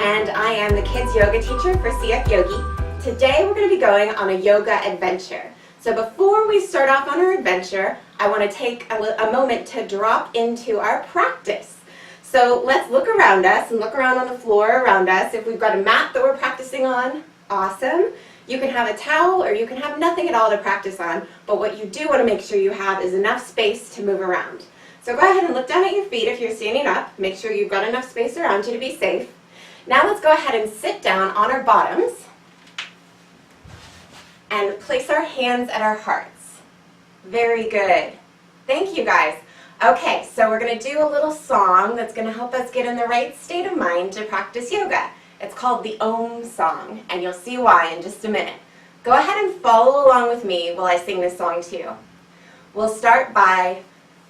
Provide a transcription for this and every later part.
and I am the kids yoga teacher for CF Yogi. Today we're going to be going on a yoga adventure. So before we start off on our adventure, I want to take a moment to drop into our practice. So let's look around us and look around on the floor around us. If we've got a mat that we're practicing on, awesome. You can have a towel or you can have nothing at all to practice on, but what you do want to make sure you have is enough space to move around. So go ahead and look down at your feet if you're standing up. Make sure you've got enough space around you to be safe. Now let's go ahead and sit down on our bottoms and place our hands at our hearts. Very good. Thank you guys. Okay, so we're going to do a little song that's going to help us get in the right state of mind to practice yoga. It's called the Om song, and you'll see why in just a minute. Go ahead and follow along with me while I sing this song to you. We'll start by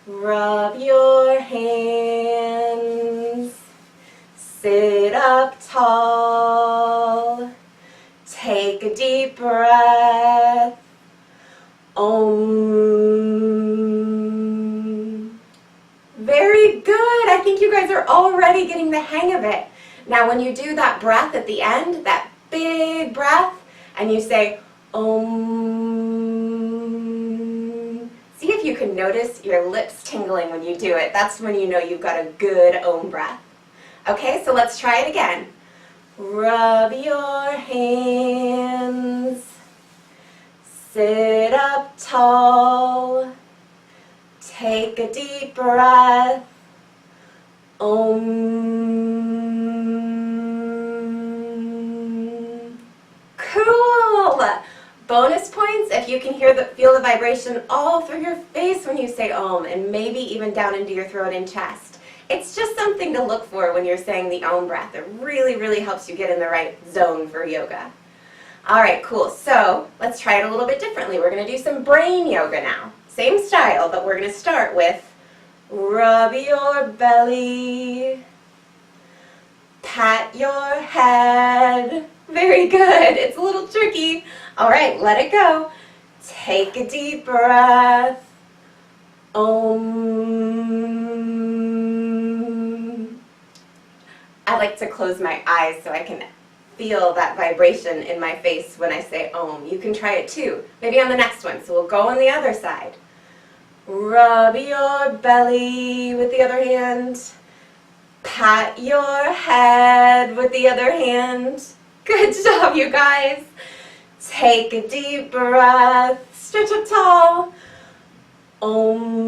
rub your hands, sit up tall, take a deep breath, Om. Very good. I think you guys are already getting the hang of it. Now when you do that breath at the end, that big breath, and you say Om, see if you can notice your lips tingling when you do it. That's when you know you've got a good Om breath. Okay, so let's try it again. Rub your hands, sit up tall, take a deep breath, Om. Cool! Bonus points if you can feel the vibration all through your face when you say Om, and maybe even down into your throat and chest. It's just something to look for when you're saying the Om breath. It really, really helps you get in the right zone for yoga. All right, cool. So let's try it a little bit differently. We're going to do some brain yoga now. Same style, but we're going to start with rub your belly, pat your head. Very good. It's a little tricky. All right, let it go. Take a deep breath. Om. I like to close my eyes so I can feel that vibration in my face when I say Om. You can try it too, maybe on the next one. So we'll go on the other side. Rub your belly with the other hand. Pat your head with the other hand. Good job, you guys. Take a deep breath. Stretch up tall. Om.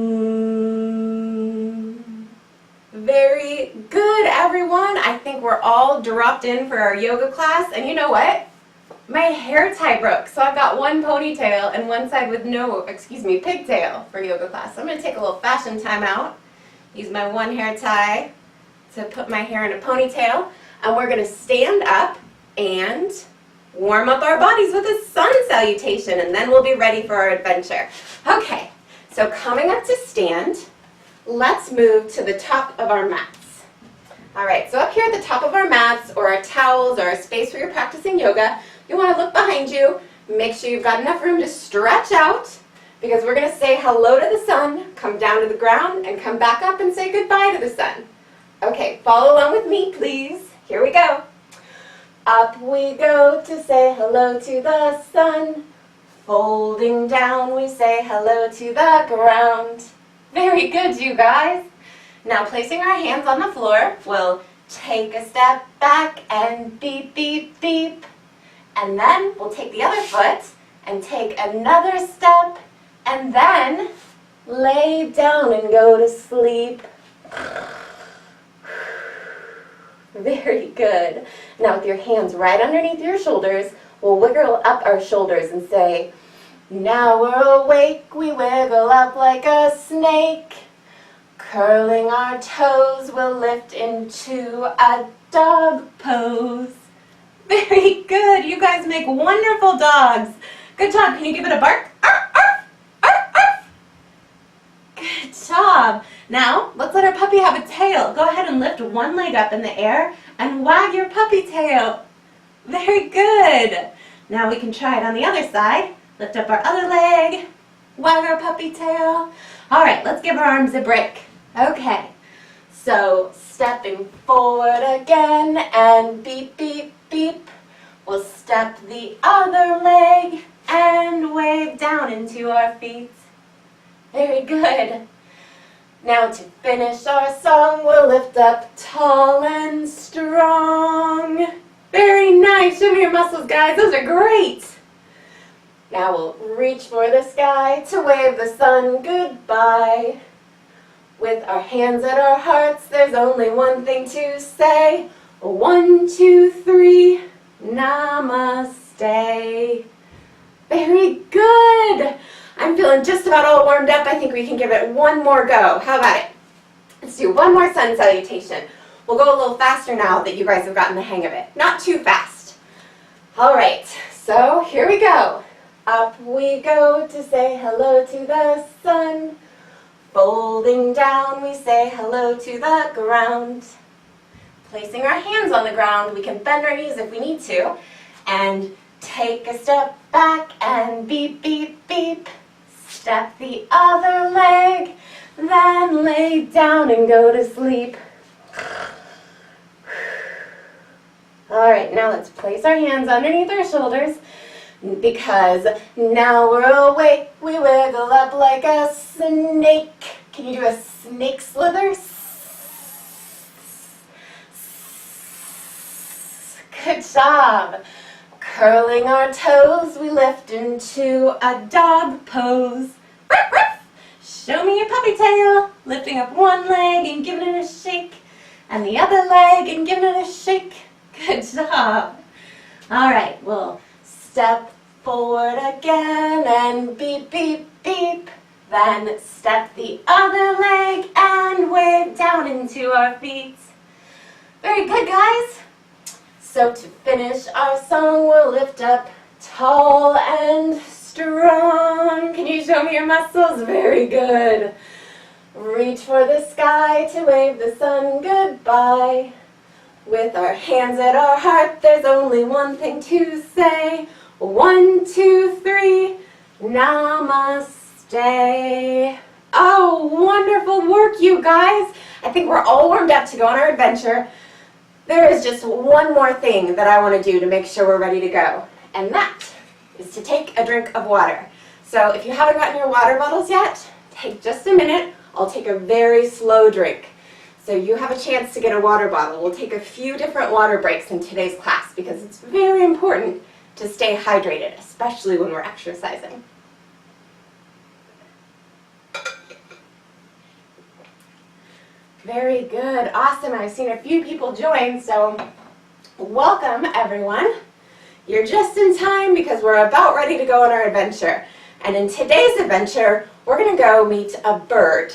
Very good, everyone. I think we're all dropped in for our yoga class. And you know what? My hair tie broke, so I've got one ponytail and one side with pigtail for yoga class. So I'm going to take a little fashion time out. Use my one hair tie to put my hair in a ponytail. And we're going to stand up and warm up our bodies with a sun salutation, and then we'll be ready for our adventure. Okay, so coming up to stand, let's move to the top of our mats. All right, so up here at the top of our mats or our towels or a space where you're practicing yoga, you want to look behind you, make sure you've got enough room to stretch out, because we're going to say hello to the sun, come down to the ground, and come back up and say goodbye to the sun. Okay, follow along with me, please. Here we go. Up we go to say hello to the sun. Folding down, we say hello to the ground. Very good, you guys. Now placing our hands on the floor, we'll take a step back and beep, beep, beep. And then we'll take the other foot and take another step and then lay down and go to sleep. Very good. Now with your hands right underneath your shoulders, we'll wiggle up our shoulders and say, now we're awake, we wiggle up like a snake. Curling our toes, we'll lift into a dog pose. Very good. You guys make wonderful dogs. Good job. Can you give it a bark? Arf, arf, arf, arf. Good job. Now, let's let our puppy have a tail. Go ahead and lift one leg up in the air and wag your puppy tail. Very good. Now we can try it on the other side. Lift up our other leg, wag our puppy tail. All right, let's give our arms a break. Okay, So stepping forward again and beep, beep, beep. We'll step the other leg and wave down into our feet. Very good. Now to finish our song, we'll lift up tall and strong. Very nice. Show me your muscles, guys. Those are great. Now we'll reach for the sky to wave the sun goodbye. With our hands at our hearts, there's only one thing to say. 1, 2, 3, Namaste. Very good. I'm feeling just about all warmed up. I think we can give it one more go. How about it? Let's do one more sun salutation. We'll go a little faster now that you guys have gotten the hang of it. Not too fast. All right, so here we go. Up we go to say hello to the sun. Folding down, we say hello to the ground. Placing our hands on the ground, we can bend our knees if we need to. And take a step back and beep, beep, beep. Step the other leg, then lay down and go to sleep. All right, now let's place our hands underneath our shoulders because now we're awake. We wiggle up like a snake. Can you do a snake slither? Good job. Curling our toes, we lift into a dog pose. Ruff, ruff. Show me your puppy tail. Lifting up one leg and giving it a shake. And the other leg and giving it a shake. Good job. All right, we'll step forward again and beep, beep, beep. Then step the other leg and wave down into our feet. Very good, guys. So to finish our song, we'll lift up tall and strong. Can you show me your muscles? Very good. Reach for the sky to wave the sun goodbye. With our hands at our heart, there's only one thing to say. 1, 2, 3, Namaste. Oh, wonderful work, you guys. I think we're all warmed up to go on our adventure. There is just one more thing that I want to do to make sure we're ready to go, and that is to take a drink of water. So if you haven't gotten your water bottles yet, take just a minute. I'll take a very slow drink. So you have a chance to get a water bottle. We'll take a few different water breaks in today's class because it's very important to stay hydrated, especially when we're exercising. Very good. Awesome. I've seen a few people join, so welcome, everyone. You're just in time because we're about ready to go on our adventure. And in today's adventure, we're going to go meet a bird.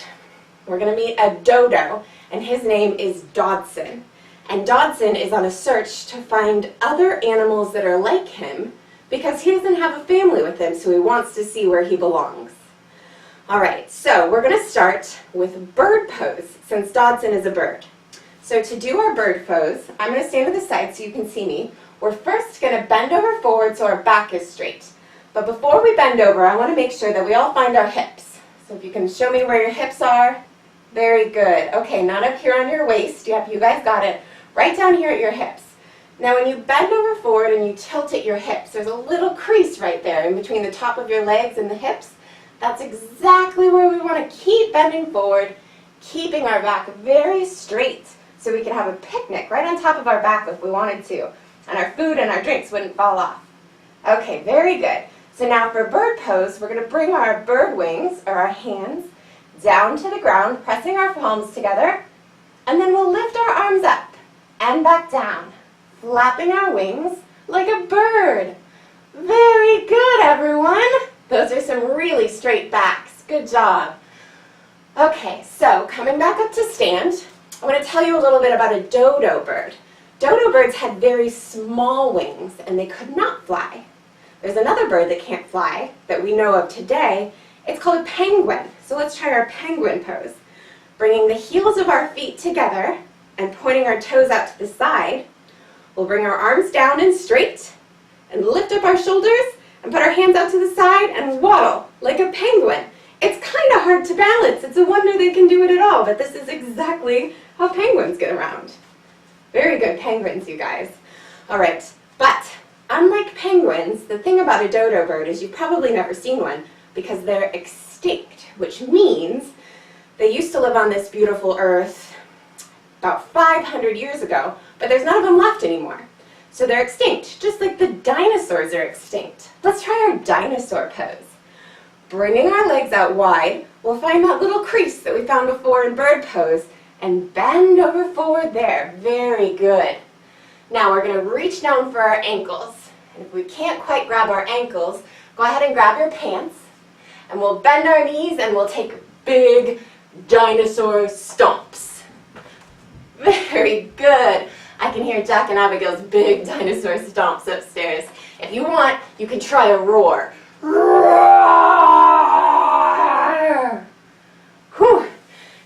We're going to meet a dodo, and his name is Dodson. And Dodson is on a search to find other animals that are like him because he doesn't have a family with him, so he wants to see where he belongs. All right, so we're going to start with bird pose since Dodson is a bird. So to do our bird pose, I'm going to stand to the side so you can see me. We're first going to bend over forward so our back is straight. But before we bend over, I want to make sure that we all find our hips. So if you can show me where your hips are. Very good. Okay, not up here on your waist. Yep, you guys got it. Right down here at your hips. Now when you bend over forward and you tilt at your hips, there's a little crease right there in between the top of your legs and the hips. That's exactly where we want to keep bending forward, keeping our back very straight so we can have a picnic right on top of our back if we wanted to, and our food and our drinks wouldn't fall off. Okay, very good. So now for bird pose, we're going to bring our bird wings, or our hands, down to the ground, pressing our palms together, and then we'll lift our arms up and back down, flapping our wings like a bird. Very good, everyone. Those are some really straight backs. Good job. Okay, so coming back up to stand, I want to tell you a little bit about a dodo bird. Dodo birds had very small wings and they could not fly. There's another bird that can't fly that we know of today. It's called a penguin. So let's try our penguin pose. Bringing the heels of our feet together and pointing our toes out to the side. We'll bring our arms down and straight and lift up our shoulders and put our hands out to the side and waddle like a penguin. It's kind of hard to balance. It's a wonder they can do it at all, but this is exactly how penguins get around. Very good penguins, you guys. All right, but unlike penguins, the thing about a dodo bird is you've probably never seen one because they're extinct, which means they used to live on this beautiful earth about 500 years ago, but there's none of them left anymore. So they're extinct, just like the dinosaurs are extinct. Let's try our dinosaur pose. Bringing our legs out wide, we'll find that little crease that we found before in bird pose and bend over forward there. Very good. Now we're going to reach down for our ankles. And if we can't quite grab our ankles, go ahead and grab your pants. And we'll bend our knees and we'll take big dinosaur stomps. Very good. I can hear Jack and Abigail's big dinosaur stomps upstairs. If you want, you can try a roar. Roar! Whew.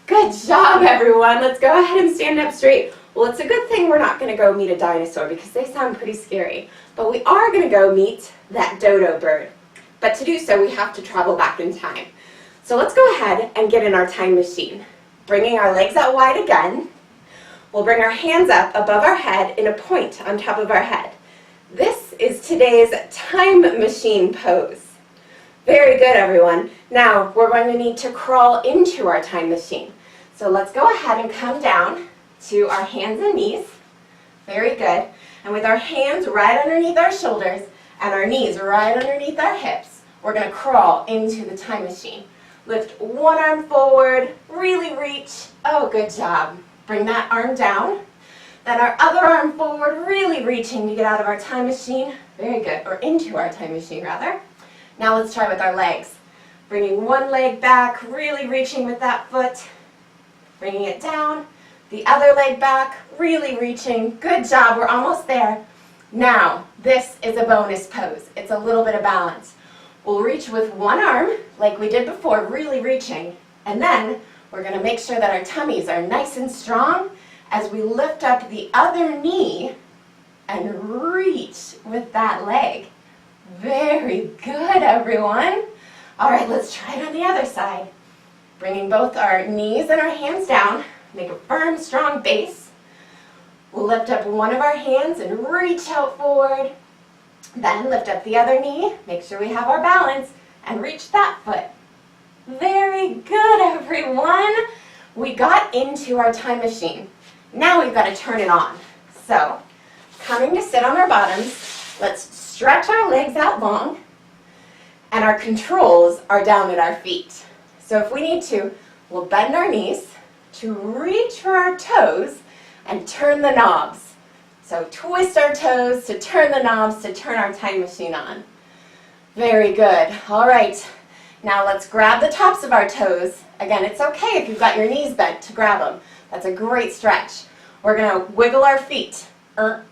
Good job, everyone. Let's go ahead and stand up straight. Well, it's a good thing we're not going to go meet a dinosaur because they sound pretty scary. But we are going to go meet that dodo bird. But to do so, we have to travel back in time. So let's go ahead and get in our time machine. Bringing our legs out wide again. We'll bring our hands up above our head in a point on top of our head. This is today's time machine pose. Very good, everyone. Now, we're going to need to crawl into our time machine. So let's go ahead and come down to our hands and knees. Very good. And with our hands right underneath our shoulders and our knees right underneath our hips, we're going to crawl into the time machine. Lift one arm forward, really reach. Oh, good job. Bring that arm down. Then our other arm forward, really reaching to get out of our time machine. Very good. Or into our time machine, rather. Now let's try with our legs. Bringing one leg back, really reaching with that foot. Bringing it down. The other leg back, really reaching. Good job. We're almost there. Now, this is a bonus pose. It's a little bit of balance. We'll reach with one arm, like we did before, really reaching. And then we're going to make sure that our tummies are nice and strong as we lift up the other knee and reach with that leg. Very good, everyone. All right, let's try it on the other side. Bringing both our knees and our hands down, make a firm, strong base. We'll lift up one of our hands and reach out forward. Then lift up the other knee, make sure we have our balance, and reach that foot. Very good, everyone. We got into our time machine. Now we've got to turn it on. So, coming to sit on our bottoms, let's stretch our legs out long, and our controls are down at our feet. So if we need to, we'll bend our knees to reach for our toes and turn the knobs. So twist our toes to turn the knobs to turn our time machine on. Very good. All right. Now let's grab the tops of our toes. Again, it's okay if you've got your knees bent to grab them. That's a great stretch. We're going to wiggle our feet. Our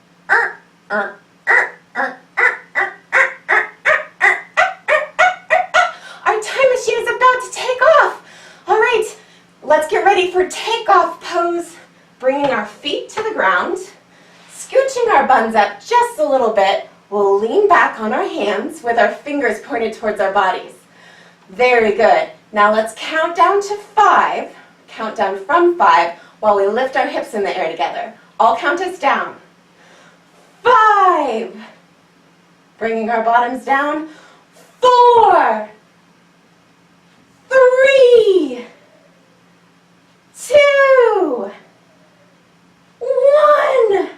time machine is about to take off. All right. Let's get ready for takeoff pose. Bringing our feet to the ground. Scooching our buns up just a little bit, we'll lean back on our hands with our fingers pointed towards our bodies. Very good. Now let's count down to 5. Count down from 5 while we lift our hips in the air together. I'll count us down. 5. Bringing our bottoms down. 4. 3. 2. 1.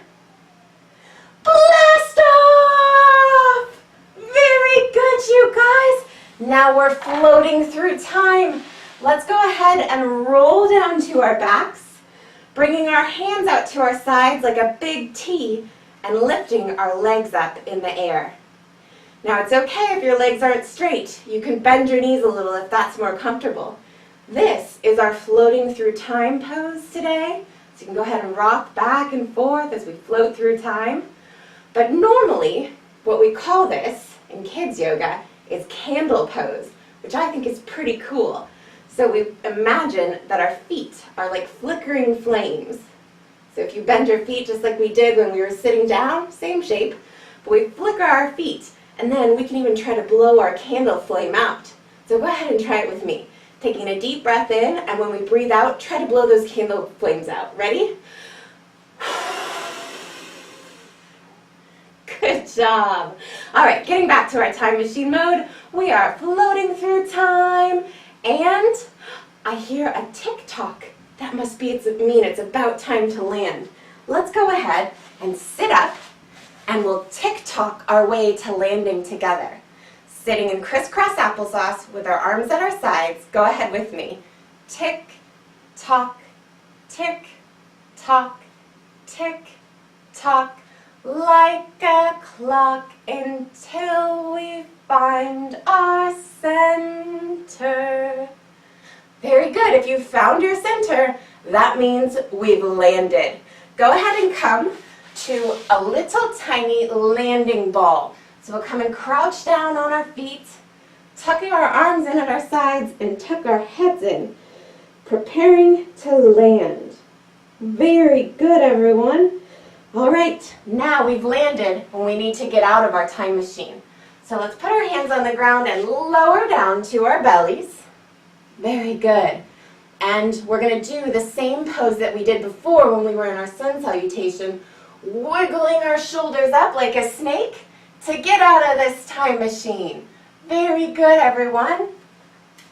Blast off! Very good, you guys. Now we're floating through time. Let's go ahead and roll down to our backs, bringing our hands out to our sides like a big T and lifting our legs up in the air. Now it's okay if your legs aren't straight. You can bend your knees a little if that's more comfortable. This is our floating through time pose today. So you can go ahead and rock back and forth as we float through time. But normally, what we call this in kids yoga is candle pose, which I think is pretty cool. So we imagine that our feet are like flickering flames. So if you bend your feet just like we did when we were sitting down, same shape, but we flicker our feet, and then we can even try to blow our candle flame out. So go ahead and try it with me. Taking a deep breath in, and when we breathe out, try to blow those candle flames out. Ready? Good job. All right, getting back to our time machine mode. We are floating through time, and I hear a tick-tock. That must mean it's about time to land. Let's go ahead and sit up, and we'll tick-tock our way to landing together. Sitting in crisscross applesauce with our arms at our sides, go ahead with me. Tick, tock, tick, tock, tick, tock, like a clock until we find our center. Very good. If you found your center, that means we've landed. Go ahead and come to a little tiny landing ball. So we'll come and crouch down on our feet, tucking our arms in at our sides and tuck our heads in, preparing to land. Very good, everyone. All right, now we've landed and we need to get out of our time machine. So let's put our hands on the ground and lower down to our bellies. Very good. And we're going to do the same pose that we did before when we were in our sun salutation, wiggling our shoulders up like a snake to get out of this time machine. Very good, everyone.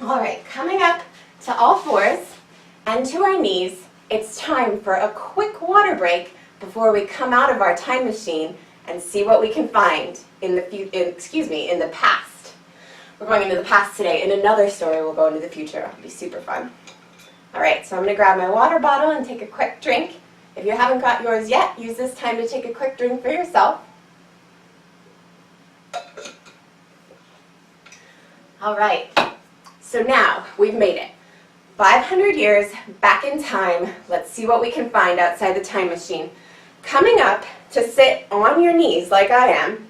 All right, coming up to all fours and to our knees, it's time for a quick water break before we come out of our time machine and see what we can find in the past. We're going into the past today. In another story, we'll go into the future. It'll be super fun. All right, so I'm going to grab my water bottle and take a quick drink. If you haven't got yours yet, use this time to take a quick drink for yourself. All right, so now we've made it. 500 years back in time. Let's see what we can find outside the time machine. Coming up to sit on your knees like I am,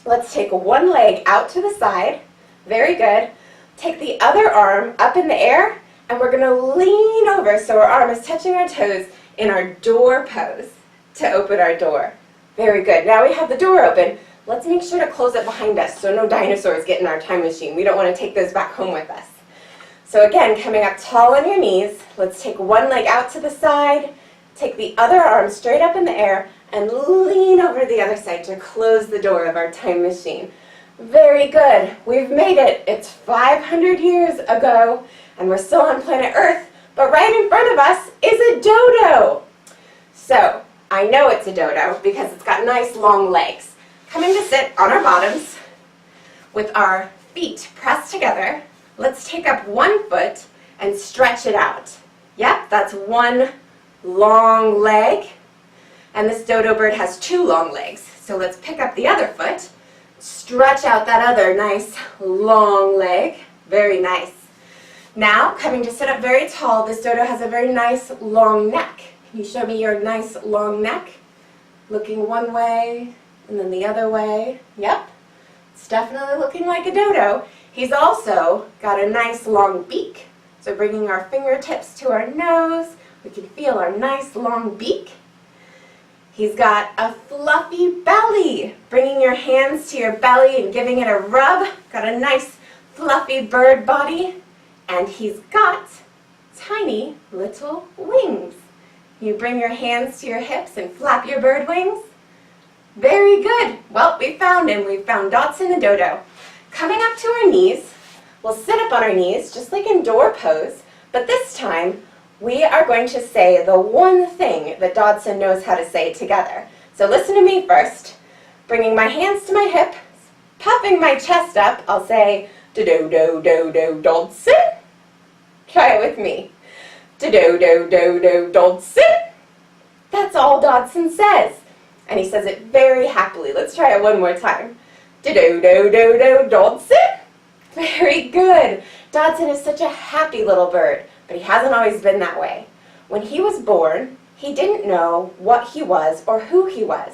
let's take one leg out to the side. Very good. Take the other arm up in the air, and we're going to lean over so our arm is touching our toes in our door pose to open our door. Very good. Now we have the door open. Let's make sure to close it behind us so no dinosaurs get in our time machine. We don't want to take those back home with us. So again, coming up tall on your knees, let's take one leg out to the side, take the other arm straight up in the air, and lean over the other side to close the door of our time machine. Very good. We've made it. It's 500 years ago, and we're still on planet Earth, but right in front of us is a dodo. So I know it's a dodo because it's got nice long legs. Coming to sit on our bottoms with our feet pressed together, let's take up one foot and stretch it out. Yep, that's one long leg. And this dodo bird has two long legs. So let's pick up the other foot, stretch out that other nice long leg. Very nice. Now, coming to sit up very tall, this dodo has a very nice long neck. Can you show me your nice long neck? Looking one way and then the other way. Yep, it's definitely looking like a dodo. He's also got a nice long beak. So bringing our fingertips to our nose, we can feel our nice long beak. He's got a fluffy belly. Bringing your hands to your belly and giving it a rub. Got a nice fluffy bird body. And he's got tiny little wings. You bring your hands to your hips and flap your bird wings. Very good. Well, we found him. We found Dodson the Dodo. Coming up to our knees, we'll sit up on our knees, just like in door pose, but this time we are going to say the one thing that Dodson knows how to say together. So listen to me first. Bringing my hands to my hips, puffing my chest up, I'll say, do-do-do-do-do, Dodson. Try it with me. Do-do-do-do-do, Dodson. That's all Dodson says. And he says it very happily. Let's try it one more time. Do-do-do-do-do, Dodson. Very good. Dodson is such a happy little bird, but he hasn't always been that way. When he was born, he didn't know what he was or who he was.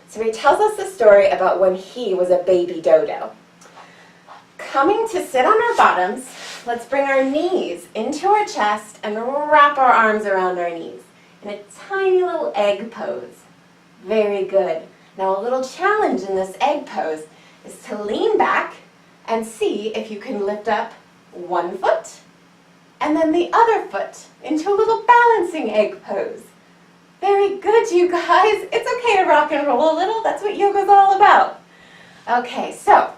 So he tells us a story about when he was a baby dodo. Coming to sit on our bottoms, let's bring our knees into our chest and wrap our arms around our knees in a tiny little egg pose. Very good. Now a little challenge in this egg pose is to lean back and see if you can lift up one foot and then the other foot into a little balancing egg pose. Very good, you guys. It's okay to rock and roll a little. That's what yoga's all about. Okay, so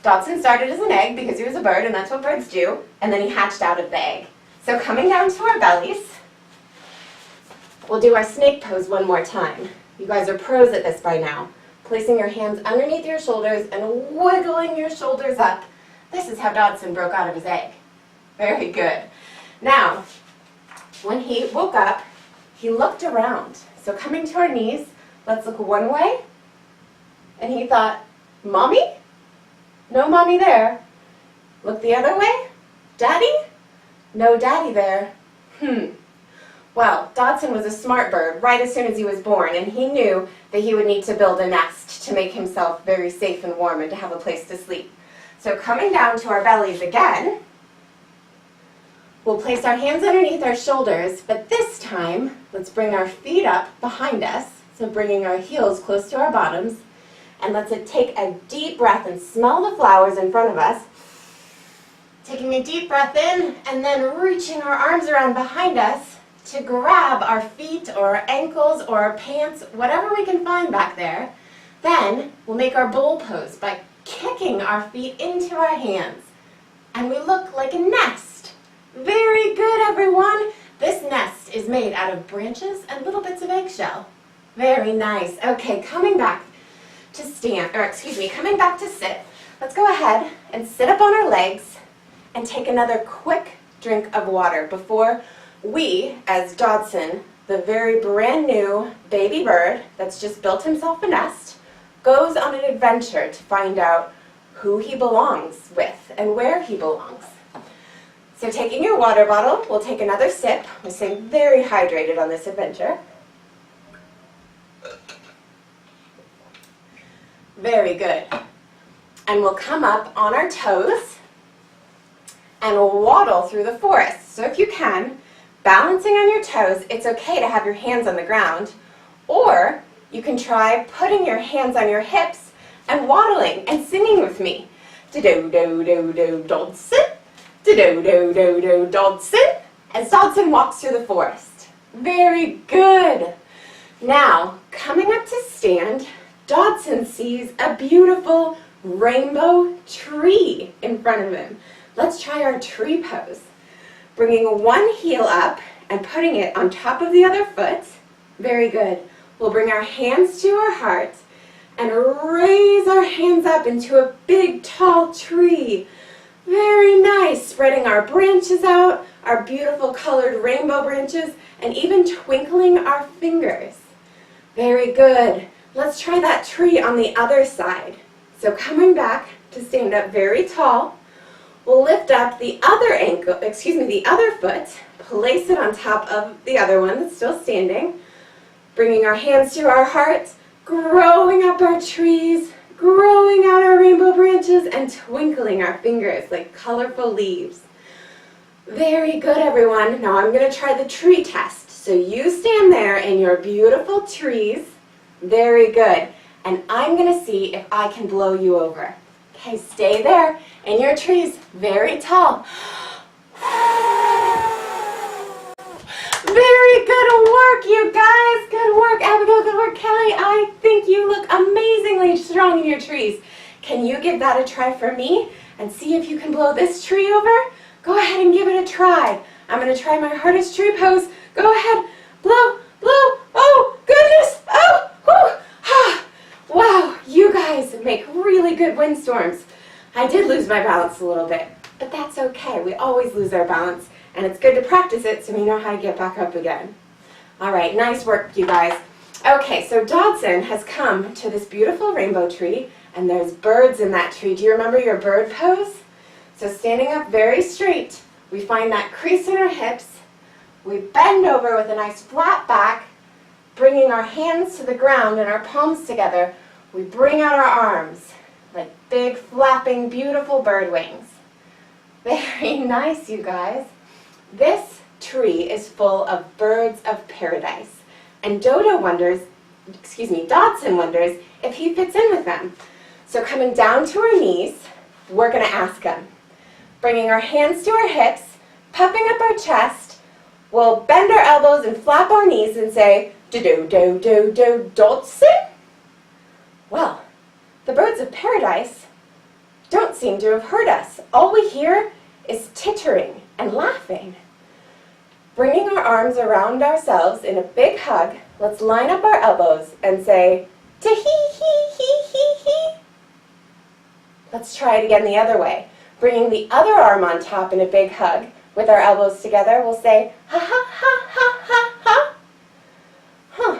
Dodson started as an egg because he was a bird, and that's what birds do, and then he hatched out of the egg. So coming down to our bellies, we'll do our snake pose one more time. You guys are pros at this by now. Placing your hands underneath your shoulders and wiggling your shoulders up. This is how Dodson broke out of his egg. Very good. Now, when he woke up, he looked around. So coming to our knees, let's look one way. And he thought, Mommy? No mommy there. Look the other way. Daddy? No daddy there. Well, Dodson was a smart bird right as soon as he was born, and he knew that he would need to build a nest to make himself very safe and warm and to have a place to sleep. So coming down to our bellies again, we'll place our hands underneath our shoulders, but this time, let's bring our feet up behind us, so bringing our heels close to our bottoms, and let's take a deep breath and smell the flowers in front of us. Taking a deep breath in, and then reaching our arms around behind us to grab our feet or our ankles or our pants, whatever we can find back there. Then we'll make our bowl pose by kicking our feet into our hands. And we look like a nest. Very good, everyone. This nest is made out of branches and little bits of eggshell. Very nice. Okay, coming back to coming back to sit. Let's go ahead and sit up on our legs and take another quick drink of water before we, as Dodson, the very brand new baby bird that's just built himself a nest, goes on an adventure to find out who he belongs with and where he belongs. So taking your water bottle, we'll take another sip. We're staying very hydrated on this adventure. Very good. And we'll come up on our toes and we'll waddle through the forest. So if you can, balancing on your toes, it's okay to have your hands on the ground, or you can try putting your hands on your hips and waddling and singing with me. Do-do-do-do-do, Dodson. Do-do-do-do-do, Dodson. As Dodson walks through the forest. Very good. Now, coming up to stand, Dodson sees a beautiful rainbow tree in front of him. Let's try our tree pose. Bringing one heel up and putting it on top of the other foot. Very good. We'll bring our hands to our heart and raise our hands up into a big, tall tree. Very nice. Spreading our branches out, our beautiful colored rainbow branches, and even twinkling our fingers. Very good. Let's try that tree on the other side. So coming back to stand up very tall, we'll lift up the other foot, place it on top of the other one that's still standing, bringing our hands to our hearts, growing up our trees, growing out our rainbow branches, and twinkling our fingers like colorful leaves. Very good, everyone. Now I'm going to try the tree test. So you stand there in your beautiful trees. Very good. And I'm going to see if I can blow you over. Okay, stay there in your trees, very tall. Very good work, you guys. Good work, Abigail. Good work, Kelly. I think you look amazingly strong in your trees. Can you give that a try for me and see if you can blow this tree over? Go ahead and give it a try. I'm going to try my hardest tree pose. Go ahead. Blow, blow. Oh, goodness. Oh, whew. Wow, you guys make really good windstorms. I did lose my balance a little bit, but that's okay. We always lose our balance, and it's good to practice it so we know how to get back up again. All right, nice work, you guys. Okay, so Dodson has come to this beautiful rainbow tree, and there's birds in that tree. Do you remember your bird pose? So standing up very straight, we find that crease in our hips. We bend over with a nice flat back, bringing our hands to the ground and our palms together. We bring out our arms like big, flapping, beautiful bird wings. Very nice, you guys. This tree is full of birds of paradise. And Dodson wonders if he fits in with them. So coming down to our knees, we're going to ask him. Bringing our hands to our hips, puffing our chest, we'll bend our elbows and flap our knees and say, do-do-do-do-do, Dodson. Well, the birds of paradise don't seem to have heard us. All we hear is tittering and laughing. Bringing our arms around ourselves in a big hug, let's line up our elbows and say, te-hee-hee-hee-hee-hee. Let's try it again the other way. Bringing the other arm on top in a big hug with our elbows together, we'll say, ha-ha-ha-ha-ha-ha. Huh,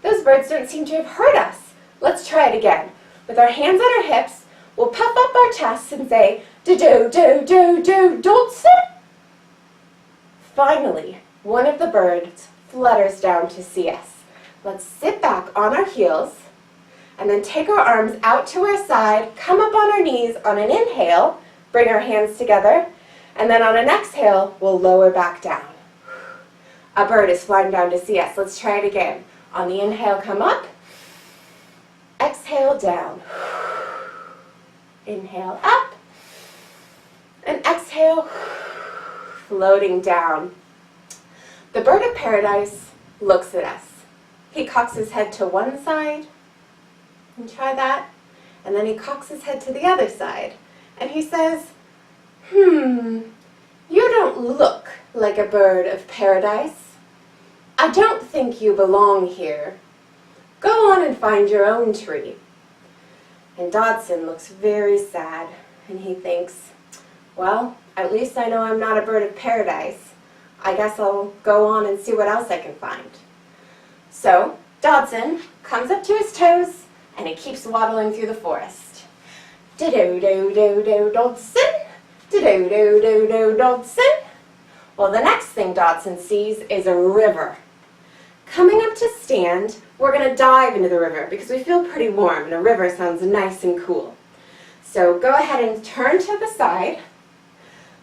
those birds don't seem to have heard us. Let's try it again. With our hands on our hips, we'll puff up our chests and say, do-do-do-do-do, Dodson. Finally, one of the birds flutters down to see us. Let's sit back on our heels and then take our arms out to our side, come up on our knees on an inhale, bring our hands together, and then on an exhale, we'll lower back down. A bird is flying down to see us. Let's try it again. On the inhale, come up. Exhale, down. Inhale, up. And exhale, floating down. The bird of paradise looks at us. He cocks his head to one side, and try that, and then he cocks his head to the other side, and he says, you don't look like a bird of paradise. I don't think you belong here. Go on and find your own tree. And Dodson looks very sad, and he thinks, well, at least I know I'm not a bird of paradise. I guess I'll go on and see what else I can find. So Dodson comes up to his toes, and he keeps waddling through the forest. Do-do-do-do-do, Dodson. Do-do-do-do-do, Dodson. Well, the next thing Dodson sees is a river. Coming up to stand, we're going to dive into the river because we feel pretty warm, and a river sounds nice and cool. So go ahead and turn to the side.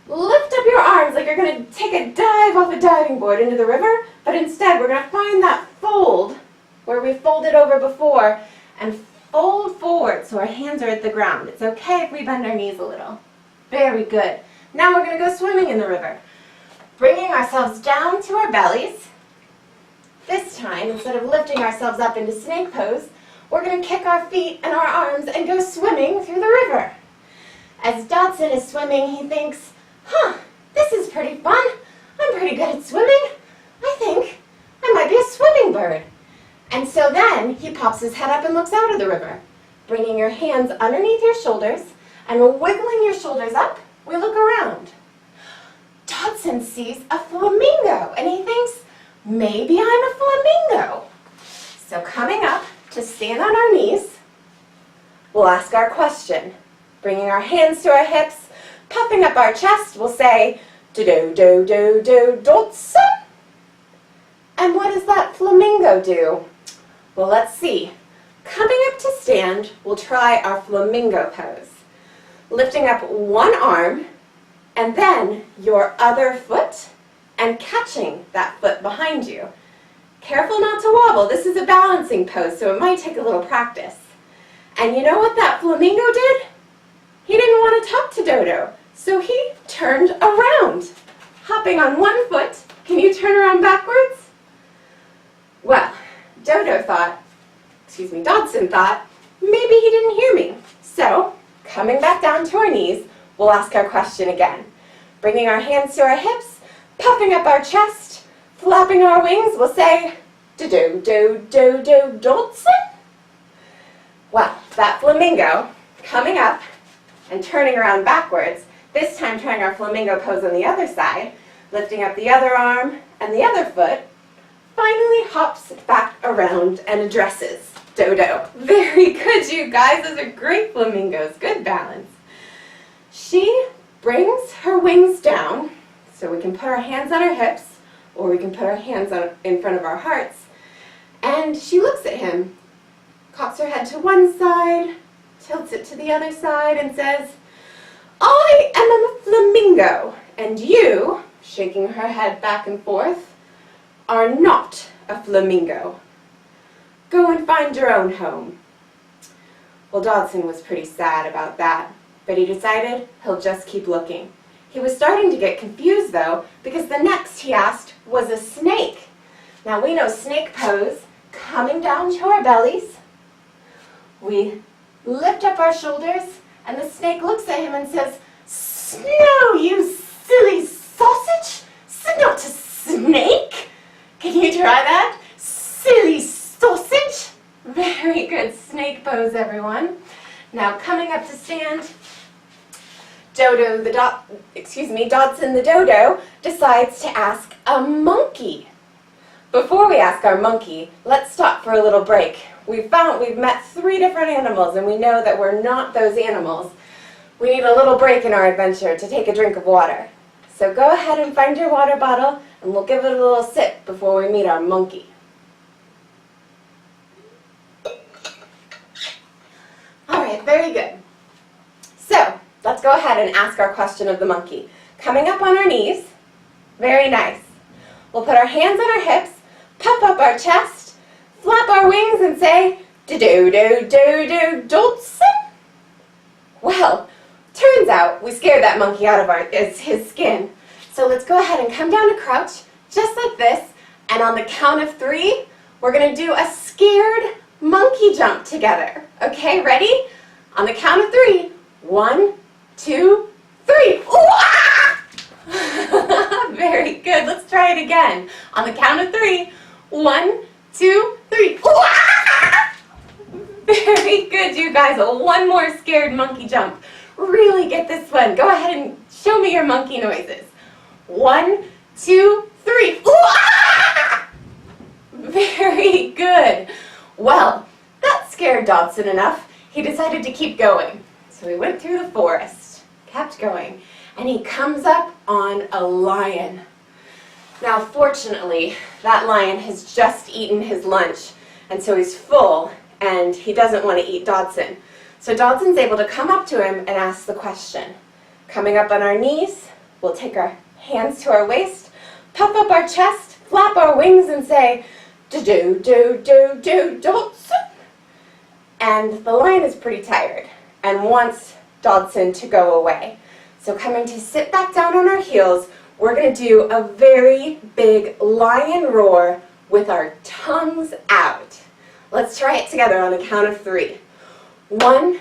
Lift up your arms like you're going to take a dive off a diving board into the river, but instead we're going to find that fold where we folded over before and fold forward so our hands are at the ground. It's okay if we bend our knees a little. Very good. Now we're going to go swimming in the river. Bringing ourselves down to our bellies. This time, instead of lifting ourselves up into snake pose, we're going to kick our feet and our arms and go swimming through the river. As Dodson is swimming, he thinks, this is pretty fun. I'm pretty good at swimming. I think I might be a swimming bird. And so then he pops his head up and looks out of the river. Bringing your hands underneath your shoulders and wiggling your shoulders up, we look around. Dodson sees a flamingo and he thinks, maybe I'm a flamingo. So coming up to stand on our knees, we'll ask our question. Bringing our hands to our hips, puffing up our chest, we'll say, do-do-do-do-do, Dodson. And what does that flamingo do? Well, let's see. Coming up to stand, we'll try our flamingo pose. Lifting up one arm, and then your other foot, and catching that foot behind you. Careful not to wobble. This is a balancing pose, so it might take a little practice. And you know what that flamingo did? He didn't want to talk to Dodo, so he turned around. Hopping on one foot, can you turn around backwards? Well, Dodson thought, maybe he didn't hear me. So, coming back down to our knees, we'll ask our question again. Bringing our hands to our hips, puffing up our chest, flapping our wings, we'll say, do-do-do-do-do, Dodson. Well, that flamingo coming up and turning around backwards, this time trying our flamingo pose on the other side, lifting up the other arm and the other foot, finally hops back around and addresses Dodo. Very good, you guys. Those are great flamingos. Good balance. She brings her wings down, so we can put our hands on our hips, or we can put our hands in front of our hearts, and she looks at him, cocks her head to one side, tilts it to the other side, and says, I am a flamingo, and you, shaking her head back and forth, are not a flamingo. Go and find your own home. Well, Dodson was pretty sad about that, but he decided he'll just keep looking. He was starting to get confused though, because the next he asked was a snake. Now we know snake pose, coming down to our bellies. We lift up our shoulders, and the snake looks at him and says, "Snow, you silly sausage! Not a snake! Can you try that? Silly sausage!" Very good snake pose, everyone. Now coming up to stand, Dodson the Dodo decides to ask a monkey. Before we ask our monkey, let's stop for a little break. We've met 3 different animals, and we know that we're not those animals. We need a little break in our adventure to take a drink of water. So go ahead and find your water bottle, and we'll give it a little sip before we meet our monkey. All right, very good. So let's go ahead and ask our question of the monkey. Coming up on our knees, very nice. We'll put our hands on our hips, puff up our chest, flap our wings, and say, "Do-do-do-do-do, Dodson." Well, turns out we scared that monkey out of his skin. So let's go ahead and come down to crouch, just like this, and on the count of 3, we're going to do a scared monkey jump together. Okay, ready? On the count of 3, 1, 2, 3. Very good. Let's try it again. On the count of 3, 1, 2, 3. Very good, you guys. One more scared monkey jump. Really get this one. Go ahead and show me your monkey noises. 1, 2, 3. Very good. Well, that scared Dodson enough. He decided to keep going. So he went through the forest, kept going, and he comes up on a lion. Now, fortunately, that lion has just eaten his lunch, and so he's full, and he doesn't want to eat Dodson. So Dodson's able to come up to him and ask the question. Coming up on our knees, we'll take our hands to our waist, puff up our chest, flap our wings, and say, "Do-do-do-do-do, Dodson." And the lion is pretty tired and wants Dodson to go away. So coming to sit back down on our heels, we're going to do a very big lion roar with our tongues out. Let's try it together on the count of 3. 1,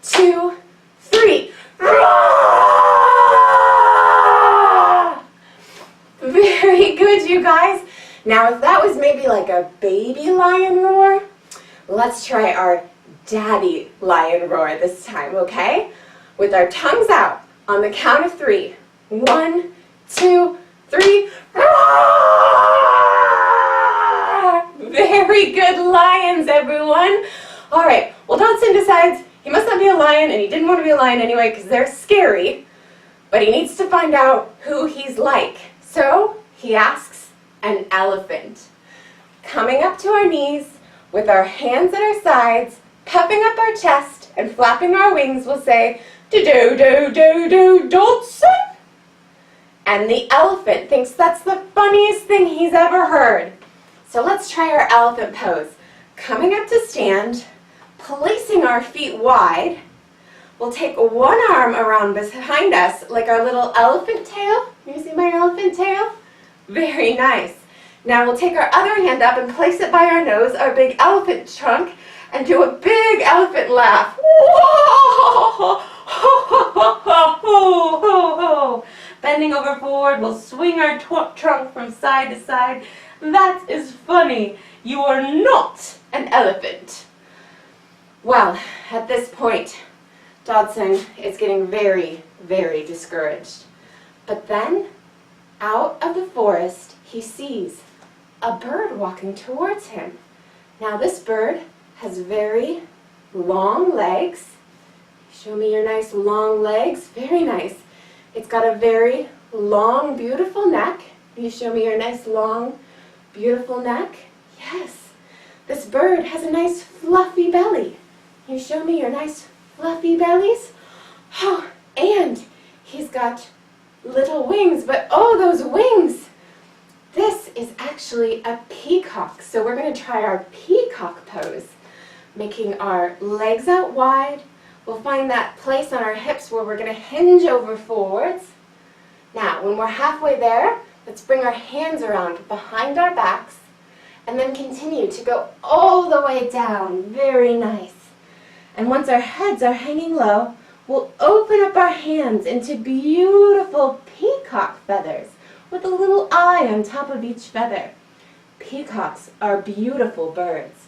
2, 3. Very good, you guys. Now, if that was maybe like a baby lion roar, let's try our daddy lion roar this time, okay? With our tongues out on the count of 3. 1, 2, 3. Very good lions, everyone. All right, well, Dodson decides he must not be a lion, and he didn't want to be a lion anyway because they're scary, but he needs to find out who he's like. So he asks an elephant. Coming up to our knees with our hands at our sides, puffing up our chest and flapping our wings, we'll say, "Do-do-do-do-do, Dodson." And the elephant thinks that's the funniest thing he's ever heard. So let's try our elephant pose. Coming up to stand, placing our feet wide, we'll take one arm around behind us like our little elephant tail. Can you see my elephant tail? Very nice. Now we'll take our other hand up and place it by our nose, our big elephant trunk, and do a big elephant laugh. Bending over forward, we'll swing our trunk from side to side. That is funny. You are not an elephant. Well, at this point, Dodson is getting very, very discouraged. But then, out of the forest, he sees a bird walking towards him. Now this bird has very long legs. Show me your nice long legs. Very nice. It's got a very long, beautiful neck. You show me your nice long, beautiful neck. Yes. This bird has a nice fluffy belly. You show me your nice fluffy bellies. Oh, and he's got little wings, but oh, those wings! This is actually a peacock. So we're going to try our peacock pose. Making our legs out wide. We'll find that place on our hips where we're going to hinge over forwards. Now, when we're halfway there, let's bring our hands around behind our backs and then continue to go all the way down. Very nice. And once our heads are hanging low, we'll open up our hands into beautiful peacock feathers with a little eye on top of each feather. Peacocks are beautiful birds.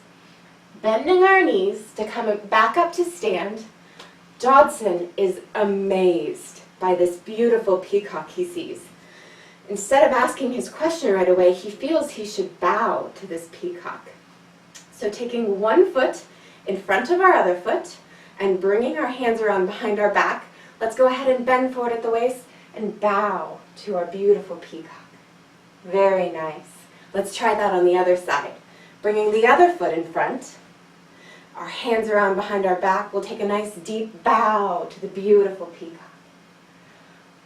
Bending our knees to come back up to stand, Dodson is amazed by this beautiful peacock he sees. Instead of asking his question right away, he feels he should bow to this peacock. So taking one foot in front of our other foot and bringing our hands around behind our back, let's go ahead and bend forward at the waist and bow to our beautiful peacock. Very nice. Let's try that on the other side. Bringing the other foot in front, our hands around behind our back, we'll take a nice deep bow to the beautiful peacock.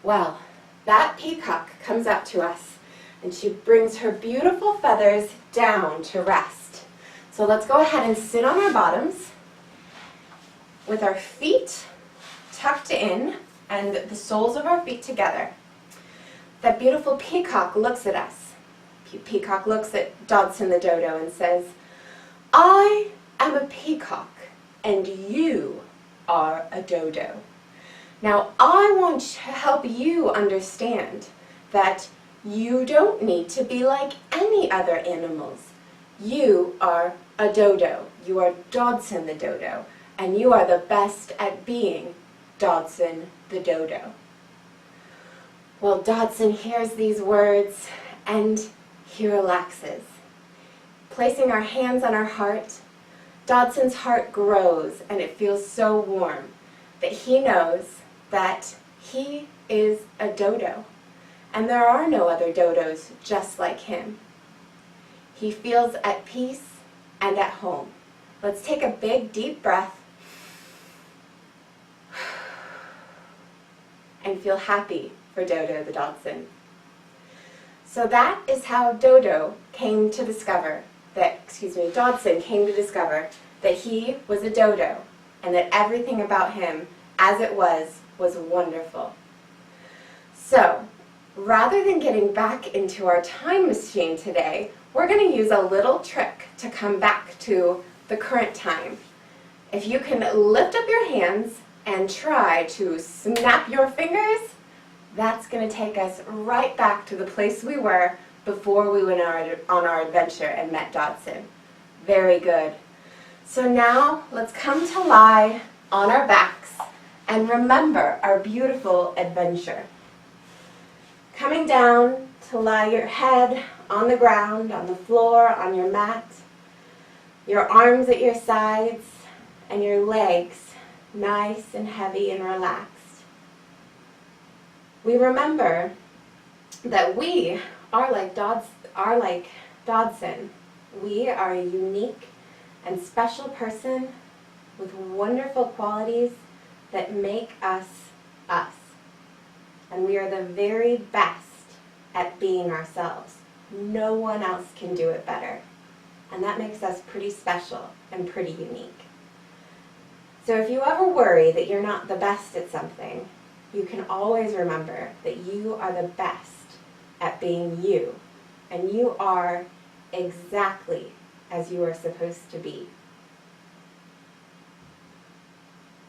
Well, that peacock comes up to us and she brings her beautiful feathers down to rest. So let's go ahead and sit on our bottoms with our feet tucked in and the soles of our feet together. That beautiful peacock looks at us. Peacock looks at Dodson the Dodo and says, "I am a peacock and you are a dodo. Now I want to help you understand that you don't need to be like any other animals. You are a dodo. You are Dodson the Dodo, and you are the best at being Dodson the Dodo." Well, Dodson hears these words and he relaxes. Placing our hands on our heart, Dodson's heart grows and it feels so warm that he knows that he is a dodo and there are no other dodos just like him. He feels at peace and at home. Let's take a big deep breath and feel happy for Dodo the Dodson. So that is how Dodson came to discover that he was a dodo and that everything about him as it was wonderful. So, rather than getting back into our time machine today, we're going to use a little trick to come back to the current time. If you can lift up your hands and try to snap your fingers, that's going to take us right back to the place we were before we went on our adventure and met Dodson. Very good. So now let's come to lie on our backs and remember our beautiful adventure. Coming down to lie your head on the ground, on the floor, on your mat, your arms at your sides, and your legs nice and heavy and relaxed. We remember that we are like Dodson. We are a unique and special person with wonderful qualities that make us us. And we are the very best at being ourselves. No one else can do it better. And that makes us pretty special and pretty unique. So if you ever worry that you're not the best at something, you can always remember that you are the best at being you. And you are exactly as you are supposed to be.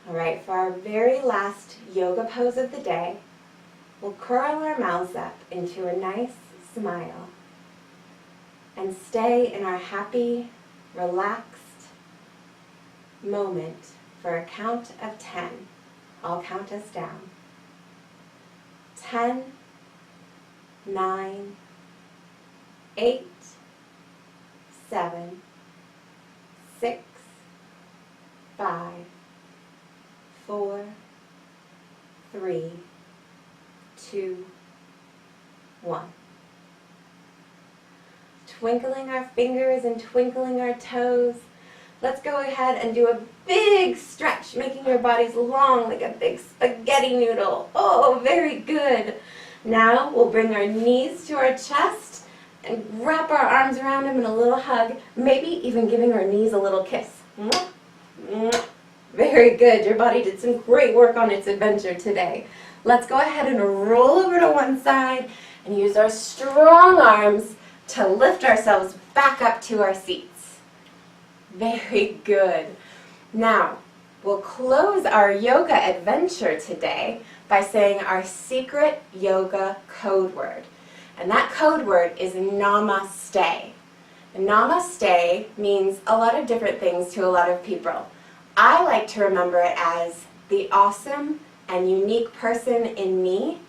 All right, for our very last yoga pose of the day, we'll curl our mouths up into a nice smile and stay in our happy, relaxed moment for a count of 10. I'll count us down. 10, 9, 8, 7, 6, 5, 4, 3, 2, 1. Twinkling our fingers and twinkling our toes, let's go ahead and do a big stretch, making your bodies long like a big spaghetti noodle. Oh, very good. Now we'll bring our knees to our chest and wrap our arms around them in a little hug, maybe even giving our knees a little kiss. Very good. Your body did some great work on its adventure today. Let's go ahead and roll over to one side and use our strong arms to lift ourselves back up to our seats. Very good. Now, we'll close our yoga adventure today by saying our secret yoga code word. And that code word is Namaste. Namaste means a lot of different things to a lot of people. I like to remember it as the awesome and unique person in me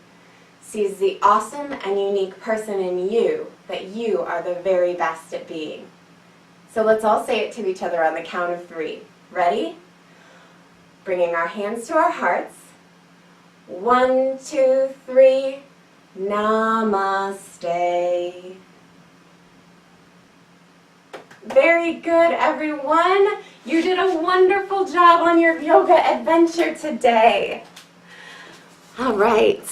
sees the awesome and unique person in you, that you are the very best at being. So let's all say it to each other on the count of 3. Ready? Bringing our hands to our hearts. 1, 2, 3. Namaste. Very good, everyone. You did a wonderful job on your yoga adventure today. All right.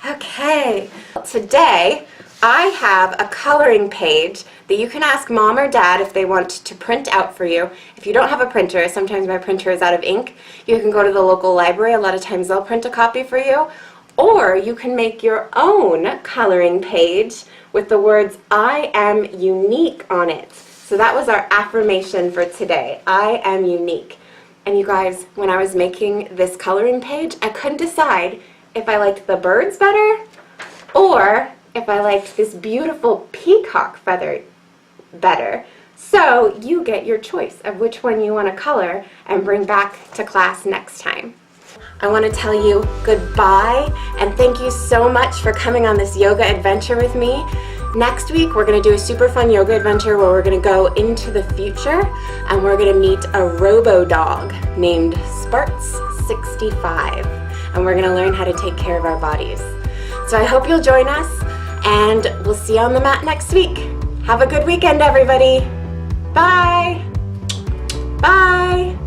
Okay. Today, I have a coloring page that you can ask mom or dad if they want to print out for you. If you don't have a printer, sometimes my printer is out of ink, you can go to the local library. A lot of times they'll print a copy for you. Or you can make your own coloring page with the words, I am unique on it. So that was our affirmation for today. I am unique. And you guys, when I was making this coloring page, I couldn't decide if I liked the birds better or if I liked this beautiful peacock feather better. So you get your choice of which one you want to color and bring back to class next time. I want to tell you goodbye and thank you so much for coming on this yoga adventure with me. Next week we're going to do a super fun yoga adventure where we're going to go into the future and we're going to meet a robo-dog named Sparts65 and we're going to learn how to take care of our bodies. So I hope you'll join us and we'll see you on the mat next week. Have a good weekend, everybody. Bye. Bye.